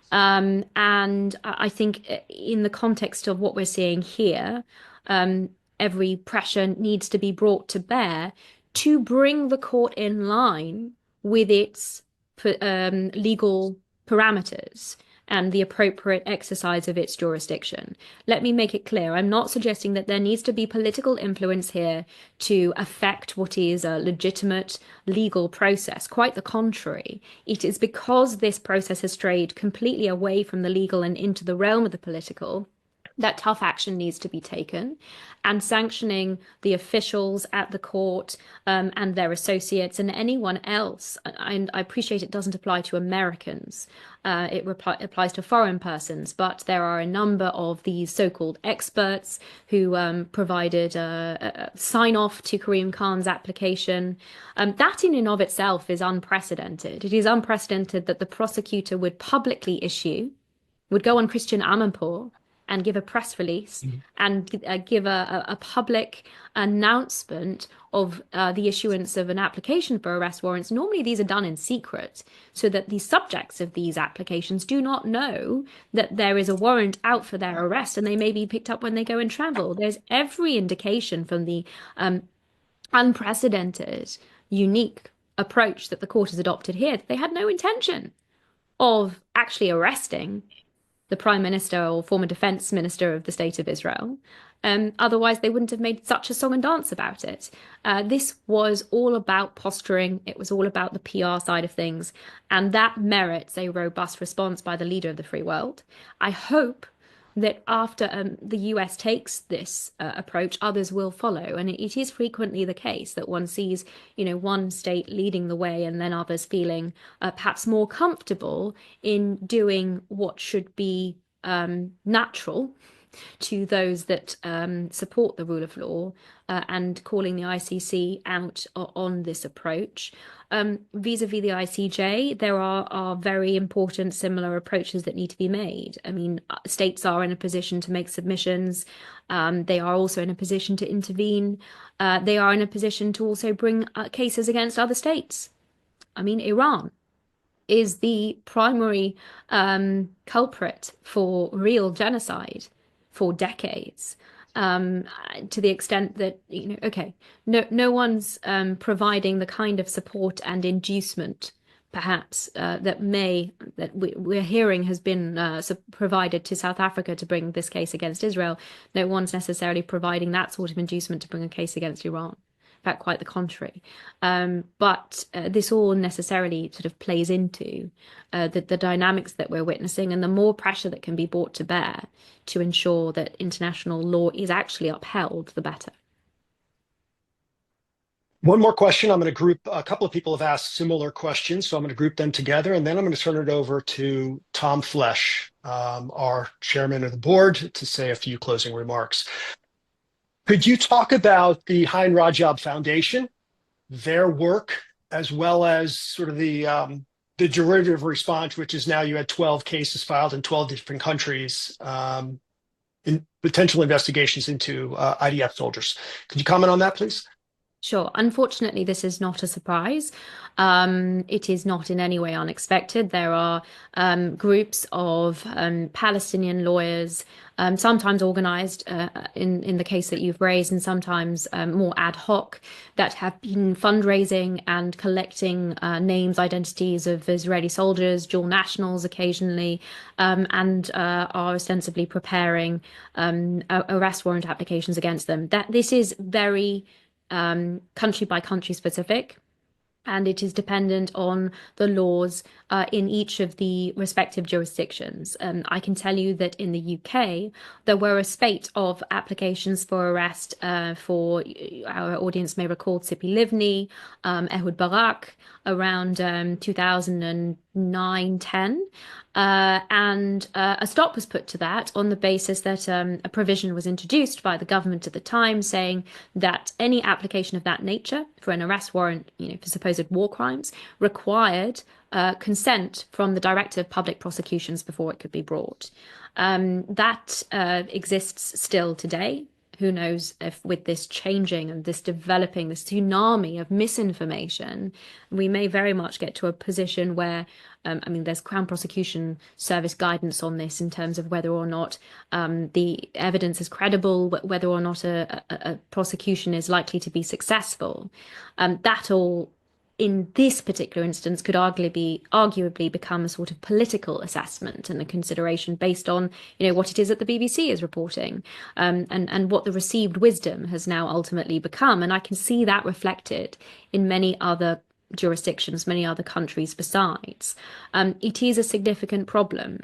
And I think in the context of what we're seeing here, every pressure needs to be brought to bear to bring the court in line with its legal parameters and the appropriate exercise of its jurisdiction. Let me make it clear, I'm not suggesting that there needs to be political influence here to affect what is a legitimate legal process. Quite the contrary. It is because this process has strayed completely away from the legal and into the realm of the political that tough action needs to be taken, and sanctioning the officials at the court and their associates and anyone else. I appreciate it doesn't apply to Americans. It applies to foreign persons, but there are a number of these so-called experts who provided a sign-off to Karim Khan's application. That in and of itself is unprecedented. It is unprecedented that the prosecutor would publicly would go on Christian Amanpour and give a press release and give a public announcement of the issuance of an application for arrest warrants. Normally, these are done in secret so that the subjects of these applications do not know that there is a warrant out for their arrest and they may be picked up when they go and travel. There's every indication from the unprecedented, unique approach that the court has adopted here that they had no intention of actually arresting the Prime Minister or former Defense Minister of the State of Israel. Otherwise, they wouldn't have made such a song and dance about it. This was all about posturing. It was all about the PR side of things. And that merits a robust response by the leader of the free world. I hope that after the US takes this approach, others will follow. And it is frequently the case that one sees, one state leading the way and then others feeling perhaps more comfortable in doing what should be natural to those that support the rule of law and calling the ICC out on this approach. Vis-a-vis the ICJ, there are very important similar approaches that need to be made. I mean, states are in a position to make submissions. They are also in a position to intervene. They are in a position to also bring cases against other states. I mean, Iran is the primary culprit for real genocide for decades, to the extent that, no one's providing the kind of support and inducement, perhaps, that we're hearing has been provided to South Africa to bring this case against Israel. No one's necessarily providing that sort of inducement to bring a case against Iran. In fact, quite the contrary. But this all necessarily sort of plays into the dynamics that we're witnessing, and the more pressure that can be brought to bear to ensure that international law is actually upheld, the better. One more question. I'm going to group a couple of people have asked similar questions, so I'm going to group them together, and then I'm going to turn it over to Tom Flesch, our chairman of the board, to say a few closing remarks. Could you talk about the Hein Rajab Foundation, their work, as well as sort of the derivative response, which is now you had 12 cases filed in 12 different countries in potential investigations into IDF soldiers. Could you comment on that, please? Sure. Unfortunately, this is not a surprise. It is not in any way unexpected. There are groups of Palestinian lawyers, sometimes organized in the case that you've raised, and sometimes more ad hoc, that have been fundraising and collecting names, identities of Israeli soldiers, dual nationals occasionally, and are ostensibly preparing arrest warrant applications against them. This is very country by country specific, and it is dependent on the laws in each of the respective jurisdictions. I can tell you that in the UK, there were a spate of applications for arrest for, our audience may recall, Tzipi Livni, Ehud Barak, around 2009-10. And a stop was put to that on the basis that a provision was introduced by the government at the time saying that any application of that nature for an arrest warrant, for supposed war crimes, required consent from the Director of Public Prosecutions before it could be brought. That exists still today. Who knows if with this changing and this developing, this tsunami of misinformation, we may very much get to a position where, there's Crown Prosecution Service guidance on this in terms of whether or not the evidence is credible, whether or not a prosecution is likely to be successful. That all, in this particular instance, could arguably become a sort of political assessment and a consideration based on, what it is that the BBC is reporting, and what the received wisdom has now ultimately become. And I can see that reflected in many other jurisdictions, many other countries besides. It is a significant problem.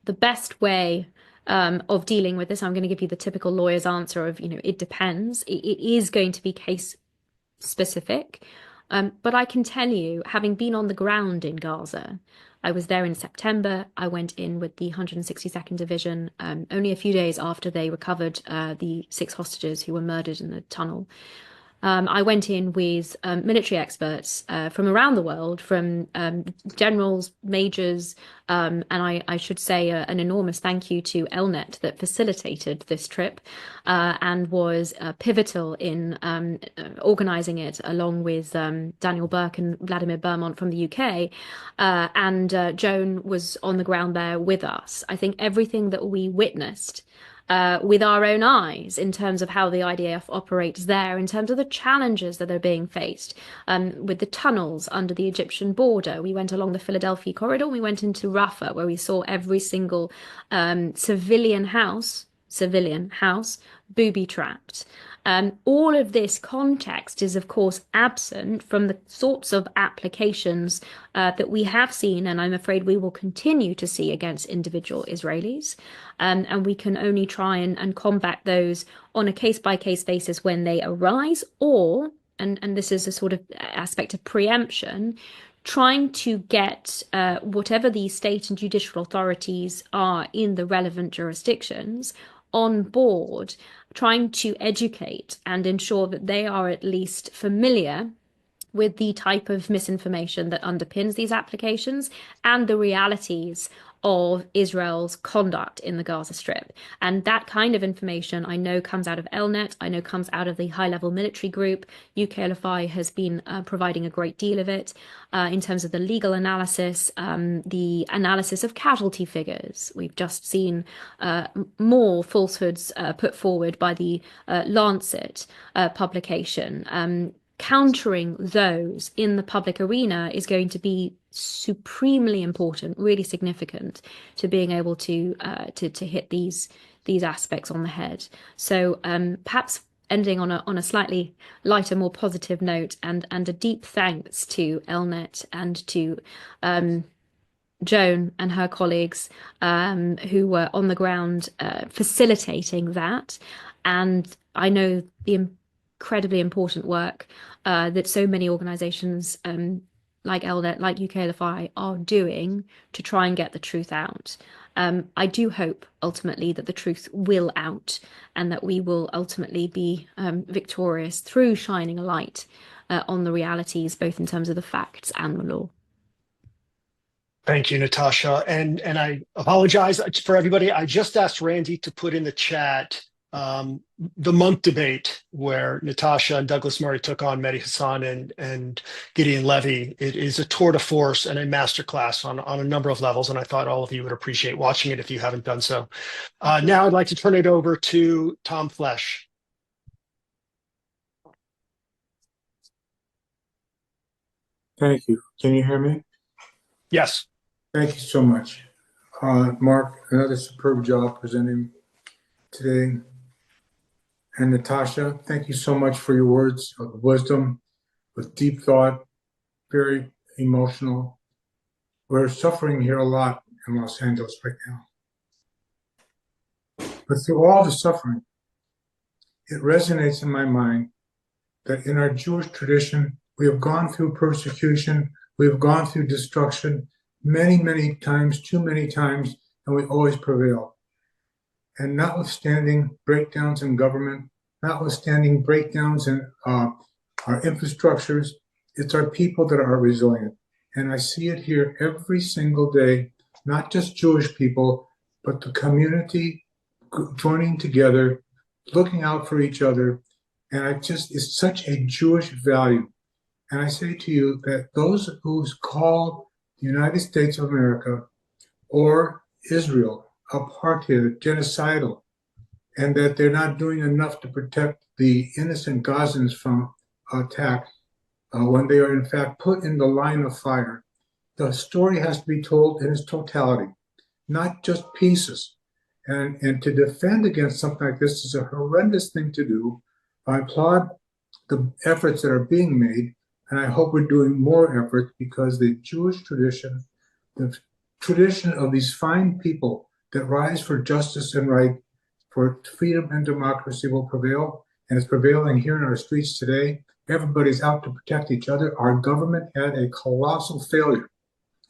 The best way of dealing with this. I'm going to give you the typical lawyer's answer of, it depends. It is going to be case specific. But I can tell you, having been on the ground in Gaza, I was there in September. I went in with the 162nd Division only a few days after they recovered the 6 hostages who were murdered in the tunnel. I went in with military experts from around the world, from generals, majors, and I should say an enormous thank you to ELNET that facilitated this trip and was pivotal in organizing it, along with Daniel Burke and Vladimir Beaumont from the UK. And Joan was on the ground there with us. I think everything that we witnessed with our own eyes in terms of how the IDF operates there, in terms of the challenges that are being faced with the tunnels under the Egyptian border. We went along the Philadelphia corridor, we went into Rafah, where we saw every single civilian house booby-trapped. All of this context is, of course, absent from the sorts of applications that we have seen, and I'm afraid we will continue to see against individual Israelis. And we can only try and combat those on a case-by-case basis when they arise, or, and this is a sort of aspect of preemption, trying to get whatever the state and judicial authorities are in the relevant jurisdictions on board, trying to educate and ensure that they are at least familiar with the type of misinformation that underpins these applications and the realities of Israel's conduct in the Gaza Strip. And that kind of information I know comes out of ELNET, I know comes out of the high-level military group. UKLFI has been providing a great deal of it in terms of the legal analysis, the analysis of casualty figures. We've just seen more falsehoods put forward by the Lancet publication. Countering those in the public arena is going to be supremely important, really significant to being able to hit these aspects on the head. So perhaps ending on a slightly lighter, more positive note, and a deep thanks to ELNET and to Joan and her colleagues who were on the ground facilitating that. And I know the incredibly important work that so many organizations like ELNET, like UKLFI are doing to try and get the truth out. I do hope ultimately that the truth will out and that we will ultimately be victorious through shining a light on the realities, both in terms of the facts and the law. Thank you, Natasha. And I apologize for everybody. I just asked Randy to put in the chat the month debate where Natasha and Douglas Murray took on Mehdi Hassan and Gideon Levy. It is a tour de force and a masterclass on a number of levels, and I thought all of you would appreciate watching it if you haven't done so. Now I'd like to turn it over to Tom Flesch. Thank you. Can you hear me? Yes. Thank you so much. Mark, another superb job presenting today. And Natasha, thank you so much for your words of wisdom, with deep thought, very emotional. We're suffering here a lot in Los Angeles right now. But through all the suffering, it resonates in my mind that in our Jewish tradition, we have gone through persecution, we have gone through destruction many, many times, too many times, and we always prevail. And notwithstanding breakdowns in government, notwithstanding breakdowns in our infrastructures, it's our people that are resilient. And I see it here every single day, not just Jewish people, but the community joining together, looking out for each other. And it's such a Jewish value. And I say to you that those who call the United States of America or Israel apartheid, genocidal, and that they're not doing enough to protect the innocent Gazans from attack when they are in fact put in the line of fire. The story has to be told in its totality, not just pieces. And to defend against something like this is a horrendous thing to do. I applaud the efforts that are being made, and I hope we're doing more efforts, because the Jewish tradition, the tradition of these fine people that rise for justice and right, for freedom and democracy will prevail, and it's prevailing here in our streets today. Everybody's out to protect each other. Our government had a colossal failure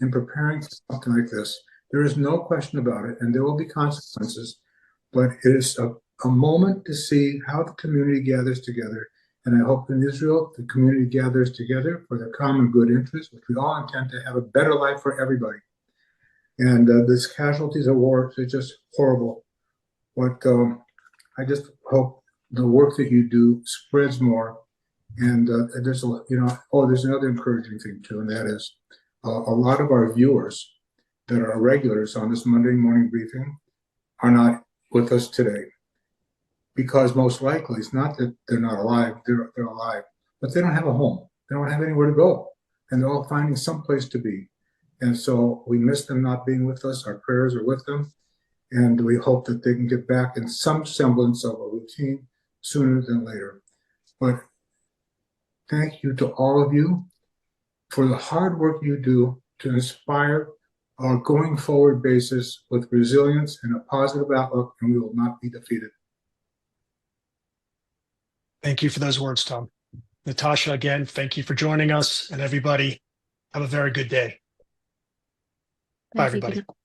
in preparing for something like this. There is no question about it, and there will be consequences, but it is a moment to see how the community gathers together. And I hope in Israel, the community gathers together for the common good interest, which we all intend to have a better life for everybody. And this casualties of war is just horrible. But I just hope the work that you do spreads more. And there's there's another encouraging thing too, and that is a lot of our viewers that are regulars on this Monday morning briefing are not with us today, because most likely it's not that they're not alive, they're alive, but they don't have a home, they don't have anywhere to go, and they're all finding some place to be. And so we miss them not being with us. Our prayers are with them, and we hope that they can get back in some semblance of a routine sooner than later. But thank you to all of you for the hard work you do to inspire our going forward basis with resilience and a positive outlook, and we will not be defeated. Thank you for those words, Tom. Natasha, again, thank you for joining us, and everybody, have a very good day. Bye, Thank you. everybody.